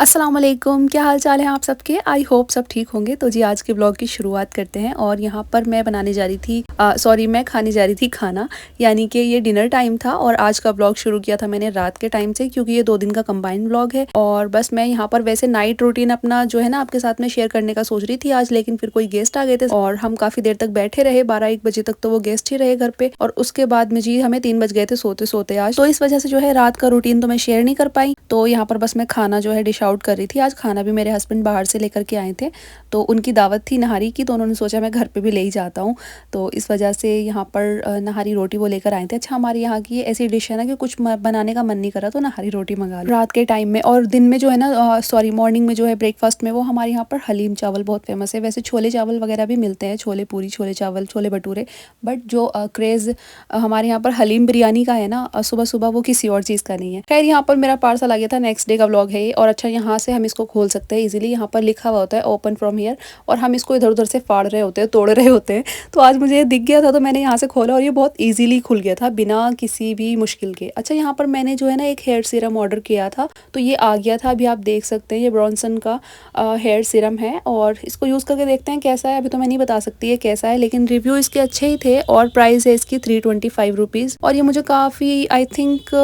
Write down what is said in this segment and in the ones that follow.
अस्सलाम वालेकुम, क्या हाल चाल है आप सबके। आई होप सब ठीक होंगे। तो जी आज के ब्लॉग की शुरुआत करते हैं। और यहाँ पर मैं बनाने जा रही थी मैं खाने जा रही थी खाना, यानी कि ये डिनर टाइम था। और आज का ब्लॉग शुरू किया था मैंने रात के टाइम से, क्योंकि ये 2 दिन का कंबाइंड ब्लॉग है। और बस मैं यहाँ पर वैसे नाइट रूटीन अपना जो है ना आपके साथ में शेयर करने का सोच रही थी आज, लेकिन फिर कोई गेस्ट आ गए थे और हम काफ़ी देर तक बैठे रहे, 12-1 बजे तक तो वो गेस्ट ही रहे घर पे। और उसके बाद में जी हमें 3 बज गए थे सोते सोते आज। तो इस वजह से जो है रात का रूटीन तो मैं शेयर नहीं कर पाई। तो यहाँ पर बस मैं खाना जो है डिश आउट कर रही थी। आज खाना भी मेरे हस्बैंड बाहर से लेकर के आए थे, तो उनकी दावत थी नहारी की, तो उन्होंने सोचा मैं घर पे भी ले ही जाता हूँ। तो इस वजह से यहाँ पर नहारी रोटी वो लेकर आए थे। अच्छा, हमारे यहाँ की ऐसी डिश है ना कि कुछ बनाने का मन नहीं करा तो नहारी रोटी मंगा लो रात के टाइम में। और दिन में जो है ना मॉर्निंग में जो है ब्रेकफास्ट में वो हमारे यहाँ पर हलीम चावल बहुत फेमस है। वैसे छोले चावल वगैरह भी मिलते हैं, छोले पूरी, छोले चावल, छोले भटूरे, बट जो क्रेज़ हमारे यहाँ पर हलीम बिरयानी का है ना सुबह सुबह, वो किसी और चीज़ का नहीं है। खैर, यहाँ पर मेरा पार्सल आ गया था, नेक्स्ट डे का व्लॉग है ये। और अच्छा, यहाँ से हम इसको खोल सकते हैं इजीली। यहाँ पर लिखा हुआ होता है ओपन फ्रॉम हियर, और हम इसको इधर उधर से फाड़ रहे होते हैं, तोड़ रहे होते हैं। तो आज मुझे दिख गया था तो मैंने यहाँ से खोला और ये बहुत इजीली खुल गया था बिना किसी भी मुश्किल के। अच्छा, यहाँ पर मैंने जो है ना एक हेयर सीरम ऑर्डर किया था, तो ये आ गया था। अभी आप देख सकते हैं ये ब्रॉन्सन का हेयर सीरम है, और इसको यूज़ करके देखते हैं कैसा है। अभी तो मैं नहीं बता सकती है कैसा है, लेकिन रिव्यू इसके अच्छे ही थे। और प्राइस है इसकी 325 रुपीज़। और ये मुझे काफ़ी आई थिंक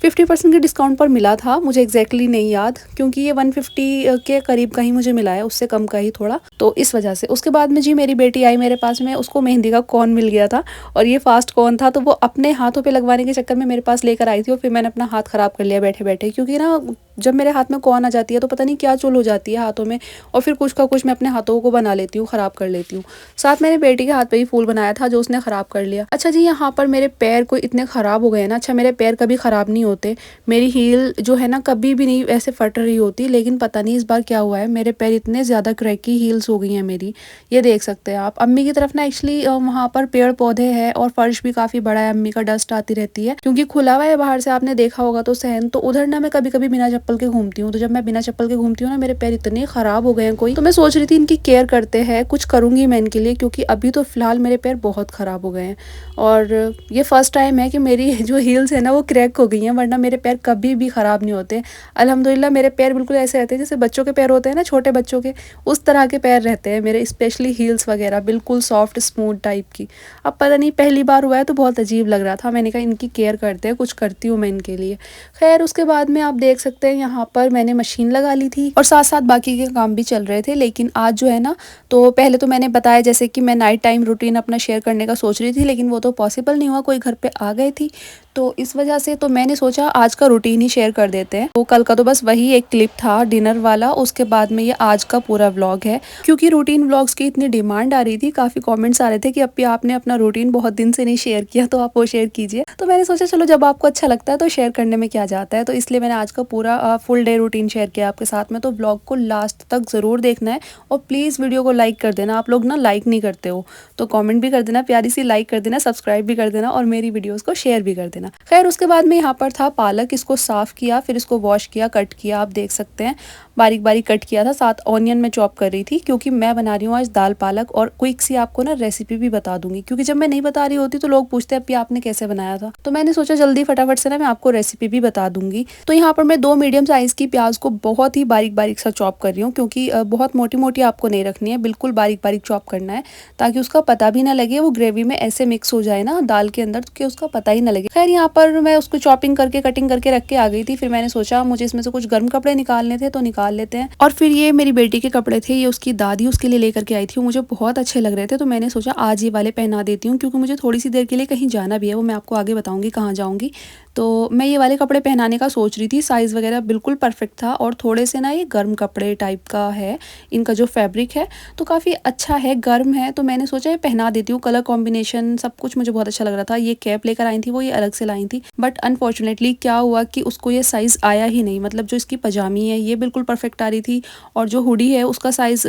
50% के डिस्काउंट पर मिला था, मुझे एग्जैक्टली नहीं याद, क्योंकि ये 150 के करीब का ही मुझे मिला है, उससे कम का ही थोड़ा। तो इस वजह से उसके बाद में जी मेरी बेटी आई मेरे पास में, उसको मेहंदी का कोन मिल गया था। और ये फास्ट कोन था, तो वो अपने हाथों पे लगवाने के चक्कर में मेरे पास लेकर आई थी, और फिर मैंने अपना हाथ ख़राब कर लिया बैठे बैठे, क्योंकि ना जब मेरे हाथ में कोन आ जाती है तो पता नहीं क्या चुल हो जाती है हाथों में, और फिर कुछ का कुछ मैं अपने हाथों को बना लेती हूँ, ख़राब कर लेती हूँ। साथ मैंने बेटी के हाथ पे ही फूल बनाया था जो उसने ख़राब कर लिया। अच्छा जी, यहाँ पर मेरे पैर कोई इतने ख़राब हो गए ना। अच्छा, मेरे पैर कभी ख़राब नहीं होते, मेरी हील जो है ना कभी भी नहीं ऐसे फट रही होती, लेकिन पता नहीं इस बार क्या हुआ है, मेरे पैर इतने ज़्यादा क्रैकी हील्स हो गई हैं मेरी। ये देख सकते हैं आप। अम्मी की तरफ ना एक्चुअली वहाँ पर पेड़ पौधे हैं और फर्श भी काफ़ी बड़ा है, अम्मी का डस्ट आती रहती है क्योंकि खुला हुआ है बाहर से, आपने देखा होगा तो सहन। तो उधर ना मैं कभी कभी बिना चप्पल के घूमती हूँ, तो जब मैं बिना चप्पल के घूमती हूँ ना मेरे पैर इतने ख़राब हो गए हैं कोई। तो मैं सोच रही थी इनकी केयर करते हैं, कुछ करूँगी मैं इनके लिए, क्योंकि अभी तो फ़िलहाल मेरे पैर बहुत ख़राब हो गए हैं। और ये फर्स्ट टाइम है कि मेरी जो हील्स है ना वो क्रैक हो गई हैं, वरना मेरे पैर कभी भी ख़राब नहीं होते। अल्हम्दुलिल्लाह मेरे पैर बिल्कुल ऐसे रहते हैं जैसे बच्चों के पैर होते हैं ना, छोटे बच्चों के, उस तरह के पैर रहते हैं मेरे, स्पेशली हील्स वगैरह बिल्कुल सॉफ्ट स्मूथ टाइप की। अब पता नहीं पहली बार हुआ है तो बहुत अजीब लग रहा था, मैंने कहा इनकी केयर करते हैं, कुछ करती हूँ मैं इनके लिए। खैर, उसके बाद में आप देख सकते हैं यहाँ पर मैंने मशीन लगा ली थी और साथ साथ बाकी के काम भी चल रहे थे। लेकिन आज जो है ना, तो पहले तो मैंने बताया जैसे कि मैं नाइट टाइम रूटीन अपना शेयर करने का सोच रही थी, लेकिन वो तो पॉसिबल नहीं हुआ, कोई घर पे आ गई थी। तो इस वजह से तो मैंने सोचा आज का रूटीन ही शेयर कर देते हैं। तो कल का तो बस वही एक क्लिप था डिनर वाला, उसके बाद में ये आज का पूरा व्लॉग है। क्योंकि रूटीन व्लॉग्स की इतनी डिमांड आ रही थी, काफ़ी कमेंट्स आ रहे थे कि अभी आपने अपना रूटीन बहुत दिन से नहीं शेयर किया, तो आप वो शेयर कीजिए। तो मैंने सोचा चलो जब आपको अच्छा लगता है तो शेयर करने में क्या जाता है। तो इसलिए मैंने आज का पूरा फुल डे रूटीन शेयर किया आपके साथ में। तो व्लॉग को लास्ट तक ज़रूर देखना है, और प्लीज़ वीडियो को लाइक कर देना। आप लोग ना लाइक नहीं करते हो, तो कॉमेंट भी कर देना, प्यारी सी लाइक कर देना, सब्सक्राइब भी कर देना, और मेरी वीडियोज़ को शेयर भी कर देना। खैर, उसके बाद में यहाँ पर था पालक, इसको साफ़ किया, फिर इसको वॉश किया, कट किया, आप देख सकते हैं बारीक बारीक कट किया था। साथ ऑनियन में चॉप कर रही थी, क्योंकि मैं बना रही हूँ आज दाल पालक। और क्विक सी आपको ना रेसिपी भी बता दूंगी, क्योंकि जब मैं नहीं बता रही होती तो लोग पूछते हैं अभी आपने कैसे बनाया था, तो मैंने सोचा जल्दी फटाफट से ना मैं आपको रेसिपी भी बता दूंगी। तो यहाँ पर मैं 2 मीडियम साइज़ की प्याज को बहुत ही बारीक बारीक सा चॉप कर रही हूँ, क्योंकि बहुत मोटी मोटी आपको नहीं रखनी है, बिल्कुल बारीक बारीक चॉप करना है, ताकि उसका पता भी ना लगे, वो ग्रेवी में ऐसे मिक्स हो जाए ना दाल के अंदर कि उसका पता ही ना लगे। खैर, यहाँ पर मैं उसको चॉपिंग करके कटिंग करके रख के आ गई थी। फिर मैंने सोचा मुझे इसमें से कुछ गर्म कपड़े निकालने थे, तो निकाल लेते हैं। और फिर ये मेरी बेटी के कपड़े थे, ये उसकी दादी उसके लिए लेकर के आई थी, मुझे बहुत अच्छे लग रहे थे, तो मैंने सोचा आज ये वाले पहना देती हूँ, क्योंकि मुझे थोड़ी सी देर के लिए कहीं जाना भी है, वो मैं आपको आगे बताऊंगी कहाँ जाऊंगी। तो मैं ये वाले कपड़े पहनाने का सोच रही थी, साइज़ वगैरह बिल्कुल परफेक्ट था, और थोड़े से ना ये गर्म कपड़े टाइप का है, इनका जो फैब्रिक है तो काफ़ी अच्छा है, गर्म है, तो मैंने सोचा ये पहना देती हूँ। कलर कॉम्बिनेशन सब कुछ मुझे बहुत अच्छा लग रहा था। ये कैप लेकर आई थी, वो ये अलग से लाई थी, बट अनफॉर्चुनेटली क्या हुआ कि उसको ये साइज़ आया ही नहीं। मतलब जो इसकी पजामी है ये बिल्कुल परफेक्ट आ रही थी, और जो हुडी है उसका साइज़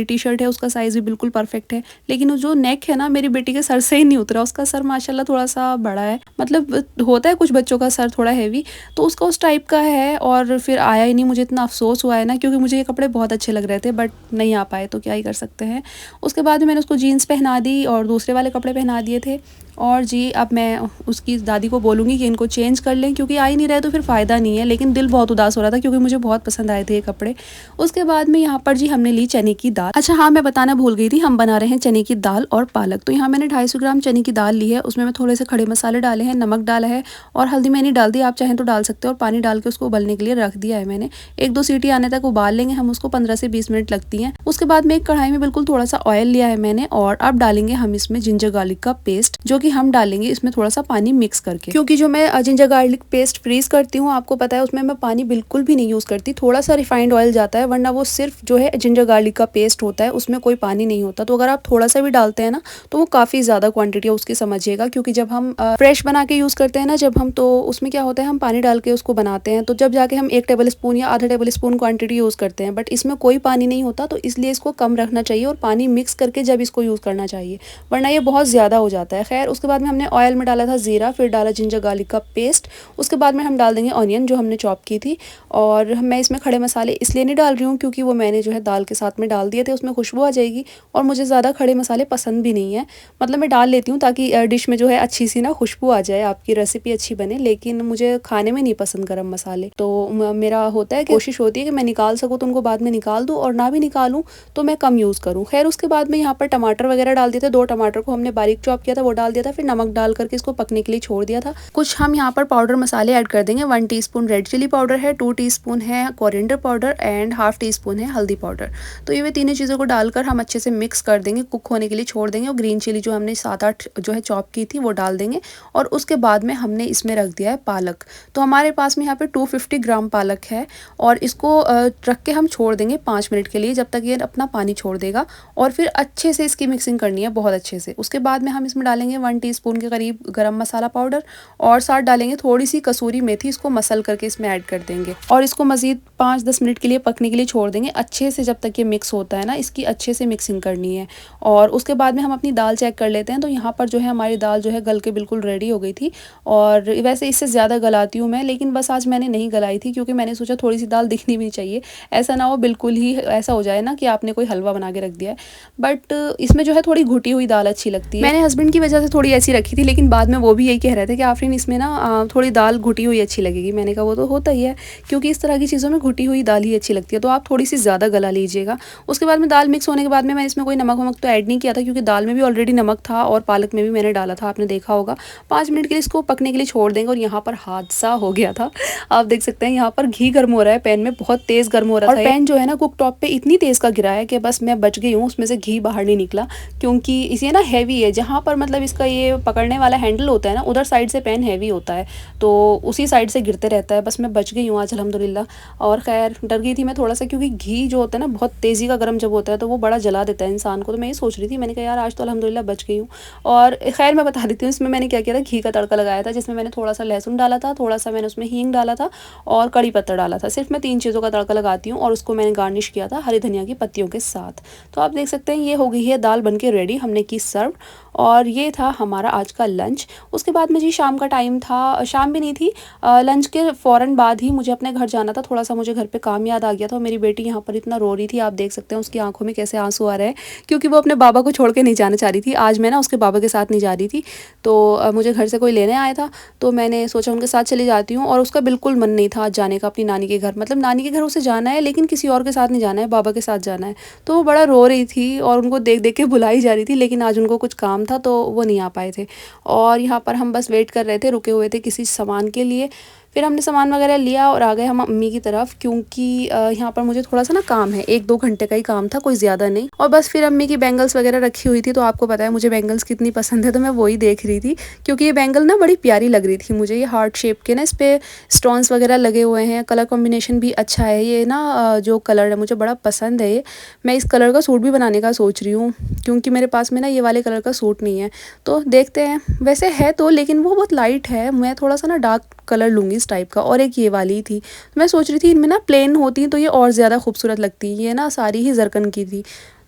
टी शर्ट है उसका साइज़ भी बिल्कुल परफेक्ट है, लेकिन वो जो नेक है ना मेरी बेटी के सर से ही नहीं उतरा। उसका सर माशाल्लाह थोड़ा सा बड़ा है, मतलब होता है कुछ बच्चों का सर थोड़ा हैवी, तो उसका उस टाइप का है, और फिर आया ही नहीं। मुझे इतना अफसोस हुआ है ना, क्योंकि मुझे ये कपड़े बहुत अच्छे लग रहे थे, बट नहीं आ पाए, तो क्या ही कर सकते हैं। उसके बाद मैंने उसको जीन्स पहना दी और दूसरे वाले कपड़े पहना दिए थे। और जी अब मैं उसकी दादी को बोलूँगी कि इनको चेंज कर लें, क्योंकि आ ही नहीं रहे तो फिर फ़ायदा नहीं है। लेकिन दिल बहुत उदास हो रहा था क्योंकि मुझे बहुत पसंद आए थे ये कपड़े। उसके बाद में यहाँ पर जी हमने ली चने की दाल। अच्छा हाँ, मैं बताना भूल गई थी, हम बना रहे हैं चने की दाल और पालक। तो यहाँ मैंने 250 ग्राम चने की दाल ली है, उसमें मैं थोड़े से खड़े मसाले डाले हैं, नमक डाला है और हल्दी मैंने डाल दी, आप चाहें तो डाल सकते हो। और पानी डाल के उसको उबलने के लिए रख दिया है मैंने। 1-2 सीटी आने तक उबाल लेंगे हम उसको, 15 से 20 मिनट लगती हैं। उसके बाद में एक कढ़ाई में बिल्कुल थोड़ा सा ऑयल लिया है मैंने और अब डालेंगे हम इसमें जिंजर गार्लिक का पेस्ट, जो कि हम डालेंगे इसमें थोड़ा सा पानी मिक्स करके, क्योंकि जो मैं जिंजर गार्लिक पेस्ट फ्रीज करती हूँ आपको पता है उसमें मैं पानी बिल्कुल भी नहीं यूज़ करती, थोड़ा सा रिफाइंड ऑयल जाता है, वरना वो सिर्फ जो है जिंजर गार्लिक का पेस्ट होता है, उसमें कोई पानी नहीं होता। तो अगर आप थोड़ा सा भी डालते हैं ना तो वो काफ़ी ज़्यादा क्वांटिटी है उसकी, समझिएगा। क्योंकि जब हम फ्रेश बना के यूज़ करते हैं ना जब हम, तो उसमें क्या होता है हम पानी डाल के उसको बनाते हैं, तो जब जाके हम 1 टेबल स्पून या आधा टेबल स्पून क्वांटिटी यूज़ करते हैं, बट इसमें कोई पानी नहीं होता, तो इसलिए इसको कम रखना चाहिए और पानी मिक्स करके जब इसको यूज़ करना चाहिए, वरना ये बहुत ज़्यादा हो जाता है। खैर उसके बाद में हमने ऑयल में डाला था ज़ीरा, फिर डाला जिंजर गार्लिक का पेस्ट, उसके बाद में हम डाल देंगे ऑनियन जो हमने चॉप की थी। और मैं इसमें खड़े मसाले इसलिए नहीं डाल रही हूँ क्योंकि वो मैंने जो है दाल के साथ में डाल दिए थे, उसमें खुशबू आ जाएगी और मुझे ज़्यादा खड़े मसाले पसंद भी नहीं है। मतलब मैं डाल लेती हूँ ताकि डिश में जो है अच्छी सी ना खुशबू आ जाए, आपकी रेसिपी अच्छी बने, लेकिन मुझे खाने में नहीं पसंद गरम मसाले। तो मेरा होता है कि कोशिश होती है कि मैं निकाल सकूँ तो उनको बाद में निकाल दूँ, और ना भी निकालूँ तो मैं कम यूज़ करूँ। खैर उसके बाद में यहाँ पर टमाटर वगैरह डाल दिए थे, 2 टमाटर को हमने बारीक चॉप किया था वो डाल दिया था, फिर नमक डाल करके इसको पकने के लिए छोड़ दिया था। कुछ हम यहाँ पर पाउडर मसाले ऐड कर देंगे। 1 टीस्पून रेड चिली पाउडर है, 2 टीस्पून है coriander powder and half teaspoon है हल्दी पाउडर। तो ये तीनों चीज़ों को डालकर हम अच्छे से मिक्स कर देंगे, कुक होने के लिए छोड़ देंगे। और ग्रीन चिली जो हमने 7-8 जो है चॉप की थी वो डाल देंगे। और उसके बाद में हमने इसमें रख दिया है पालक। तो हमारे पास में यहाँ पे 250 ग्राम पालक है और इसको रख के हम छोड़ देंगे 5 मिनट के लिए, जब तक ये अपना पानी छोड़ देगा। और फिर अच्छे से इसकी मिक्सिंग करनी है बहुत अच्छे से। उसके बाद में हम इसमें डालेंगे 1 टीस्पून के करीब गरम मसाला पाउडर और साथ डालेंगे थोड़ी सी कसूरी मेथी, इसको मसल करके इसमें ऐड कर देंगे और इसको मज़ीद 5-10 मिनट के लिए पकने के लिए छोड़ देंगे अच्छे से, जब तक ये मिक्स होता है ना, इसकी अच्छे से मिक्सिंग करनी है। और उसके बाद में हम अपनी दाल चेक कर लेते हैं। तो यहाँ पर जो है हमारी दाल जो है गल के बिल्कुल रेडी हो गई थी। और वैसे इससे ज़्यादा गलाती हूँ मैं, लेकिन बस आज मैंने नहीं गलाई थी क्योंकि मैंने सोचा थोड़ी सी दाल दिखनी भी चाहिए, ऐसा ना हो बिल्कुल ही ऐसा हो जाए ना कि आपने कोई हलवा बना के रख दिया है। बट इसमें जो है थोड़ी घुटी हुई दाल अच्छी लगती है। मैंने हस्बैंड की वजह से थोड़ी ऐसी रखी थी, लेकिन बाद में वो भी यही कह रहे थे कि आफरीन इसमें ना थोड़ी दाल घुटी हुई अच्छी लगेगी। मैंने कहा वो तो होता ही है, क्योंकि इस तरह की चीज़ों में घुटी हुई दाल ही अच्छी लगती है, तो आप थोड़ी सी ज़्यादा गला लीजिएगा। उसके बाद में दाल मिक्स होने के बाद में मैं इसमें कोई नमक वमक तो ऐड नहीं किया था, क्योंकि दाल में भी ऑलरेडी नमक था और पालक में भी मैंने डाला था, आपने देखा होगा। 5 मिनट के लिए इसको पकने के लिए छोड़ देंगे। और यहाँ पर हादसा हो गया था, आप देख सकते हैं यहाँ पर घी गर्म हो रहा है पैन में, बहुत तेज़ गर्म हो रहा था। और पैन जो है ना कुक टॉप पे इतनी तेज़ का गिरा है कि बस मैं बच गई हूँ, उसमें से घी बाहर नहीं निकला, क्योंकि इसे ना हैवी है, जहाँ पर मतलब इसका ये पकड़ने वाला हैंडल होता है ना, उधर साइड से पैन हैवी होता है, तो उसी साइड से गिरते रहता है। बस मैं बच गई हूँ आज अल्हम्दुलिल्लाह। और खैर डर गई थी मैं थोड़ा सा, क्योंकि घी जो होता है ना बहुत तेज़ी का गर्म जब होता है तो वो बड़ा जला देता है इंसान को। तो मैं ये सोच रही थी, मैंने कहा यार आज तो अल्हम्दुलिल्लाह बच गई हूँ। और खैर मैं बता देती हूँ इसमें मैंने क्या किया था। घी का तड़का लगाया था, जिसमें मैंने थोड़ा सा लहसुन डाला था, थोड़ा सा मैंने उसमें हींग डाला था और कड़ी पत्ता डाला था। सिर्फ मैं 3 चीज़ों का तड़का लगाती हूँ और उसको मैंने गार्निश किया था हरी धनिया की पत्तियों के साथ। तो आप देख सकते हैं ये हो गई है दाल बन के रेडी, हमने की सर्व। और ये था हमारा आज का लंच। उसके बाद में जी शाम का टाइम था, शाम भी नहीं थी, लंच के फ़ौरन बाद ही मुझे अपने घर जाना था। थोड़ा सा मुझे घर पे काम याद आ गया था और मेरी बेटी यहाँ पर इतना रो रही थी, आप देख सकते हैं उसकी आंखों में कैसे आंसू आ रहे हैं, क्योंकि वो अपने बाबा को छोड़ के नहीं जाना चाह रही थी। आज मैं ना उसके बाबा के साथ नहीं जा रही थी, तो मुझे घर से कोई लेने आया था, तो मैंने सोचा उनके साथ चली जाती हूँ। और उसका बिल्कुल मन नहीं था आज जाने का अपनी नानी के घर, मतलब नानी के घर उसे जाना है लेकिन किसी और के साथ नहीं जाना है, बाबा के साथ जाना है। तो वो बड़ा रो रही थी और उनको देख देख के बुलाई जा रही थी, लेकिन आज उनको कुछ काम था तो वो नहीं आ पाए थे। और यहाँ पर हम बस वेट कर रहे थे, रुके हुए थे किसी सामान के लिए। फिर हमने सामान वगैरह लिया और आ गए हम अम्मी की तरफ, क्योंकि यहाँ पर मुझे थोड़ा सा ना काम है, 1-2 घंटे का ही काम था, कोई ज़्यादा नहीं। और बस फिर अम्मी की बैंगल्स वगैरह रखी हुई थी, तो आपको पता है मुझे बैंगल्स कितनी पसंद है, तो मैं वही देख रही थी, क्योंकि ये बैंगल ना बड़ी प्यारी लग रही थी मुझे। ये हार्ट शेप के ना, इस पर स्टोन्स वगैरह लगे हुए हैं, कलर कॉम्बिनेशन भी अच्छा है। ये ना जो कलर है मुझे बड़ा पसंद है ये। मैं इस कलर का सूट भी बनाने का सोच रही हूँ, क्योंकि मेरे पास में ना ये वाले कलर का सूट नहीं है, तो देखते हैं। वैसे है तो, लेकिन वो बहुत लाइट है, मैं थोड़ा सा ना डार्क कलर लूँगी इस टाइप का। और एक ये वाली थी, मैं सोच रही थी इनमें ना प्लेन होती तो ये और ज़्यादा खूबसूरत लगती, ये ना सारी ही जरकन की थी।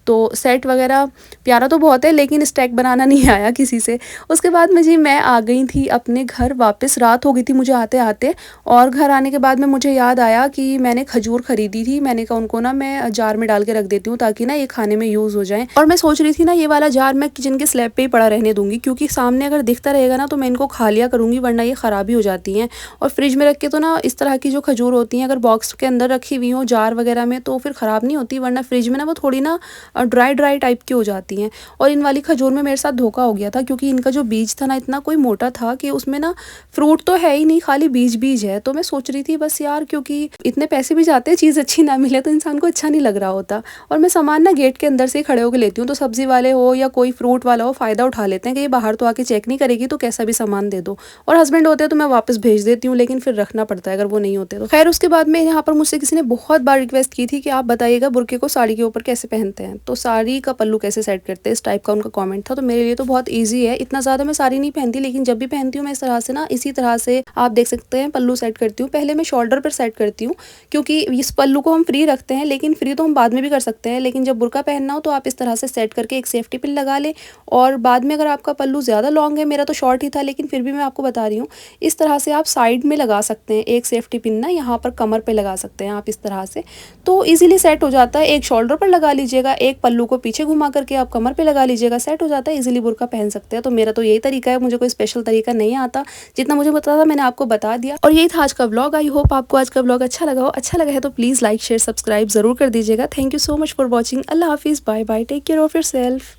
तो सेट वगैरह प्यारा तो बहुत है, लेकिन स्टैक बनाना नहीं आया किसी से। उसके बाद में जी मैं आ गई थी अपने घर वापस, रात हो गई थी मुझे आते आते। और घर आने के बाद में मुझे याद आया कि मैंने खजूर खरीदी थी। मैंने कहा उनको ना मैं जार में डाल के रख देती हूँ ताकि ना ये खाने में यूज़ हो जाए। और मैं सोच रही थी ना ये वाला जार मैं किचन के स्लैब पे ही पड़ा रहने दूंगी, क्योंकि सामने अगर दिखता रहेगा ना तो मैं इनको खा लिया करूँगी, वरना ये ख़राब ही हो जाती हैं। और फ्रिज में रख के तो ना इस तरह की जो खजूर होती हैं अगर बॉक्स के अंदर रखी हुई हो जार वगैरह में तो फिर ख़राब नहीं होती, वरना फ्रिज में ना वो थोड़ी ना ड्राई ड्राई टाइप की हो जाती हैं। और इन वाली खजूर में मेरे साथ धोखा हो गया था, क्योंकि इनका जो बीज था ना इतना कोई मोटा था कि उसमें ना फ्रूट तो है ही नहीं, खाली बीज बीज है। तो मैं सोच रही थी बस यार, क्योंकि इतने पैसे भी जाते हैं, चीज़ अच्छी ना मिले तो इंसान को अच्छा नहीं लग रहा होता। और मैं सामान ना गेट के अंदर से ही खड़े होकर लेती हूँ, तो सब्जी वाले हो या कोई फ्रूट वाला हो फ़ायदा उठा लेते हैं कि ये बाहर तो आके चेक नहीं करेगी तो कैसा भी सामान दे दो। और हस्बैंड होते हैं तो मैं वापस भेज देती हूँ, लेकिन फिर रखना पड़ता है अगर वो नहीं होते तो। खैर उसके बाद में यहाँ पर मुझसे किसी ने बहुत बार रिक्वेस्ट की थी कि आप बताइएगा बुर्के को साड़ी के ऊपर कैसे पहनते हैं, तो साड़ी का पल्लू कैसे सेट करते हैं, इस टाइप का उनका कमेंट था। तो मेरे लिए तो बहुत ईजी है, इतना ज़्यादा मैं साड़ी नहीं पहनती, लेकिन जब भी पहनती हूँ मैं इस तरह से ना, इसी तरह से आप देख सकते हैं पल्लू सेट करती हूँ। पहले मैं शोल्डर पर सेट करती हूँ, क्योंकि इस पल्लू को हम फ्री रखते हैं, लेकिन फ्री तो हम बाद में भी कर सकते हैं, लेकिन जब बुर्का पहनना हो तो आप इस तरह से सेट करके एक सेफ्टी पिन लगा लें। और बाद में अगर आपका पल्लू ज़्यादा लॉन्ग है, मेरा तो शॉर्ट ही था लेकिन फिर भी मैं आपको बता रही हूँ, इस तरह से आप साइड में लगा सकते हैं एक सेफ्टी पिन ना, यहाँ पर कमर पे लगा सकते हैं आप इस तरह से, तो इजीली सेट हो जाता है। एक शोल्डर पर लगा लीजिएगा, एक पल्लू को पीछे घुमा करके आप कमर पे लगा लीजिएगा, सेट हो जाता है, इजीली बुर्का पहन सकते हैं। तो मेरा तो यही तरीका है, मुझे कोई स्पेशल तरीका नहीं आता, जितना मुझे पता था मैंने आपको बता दिया। और यही था आज का व्लॉग। आई होप आपको आज का व्लॉग अच्छा लगा हो। अच्छा लगा है तो प्लीज़ लाइक शेयर सब्सक्राइब ज़रूर कर दीजिएगा। Thank you so much for watching. अल्लाह हाफिज़, bye bye, take care of yourself.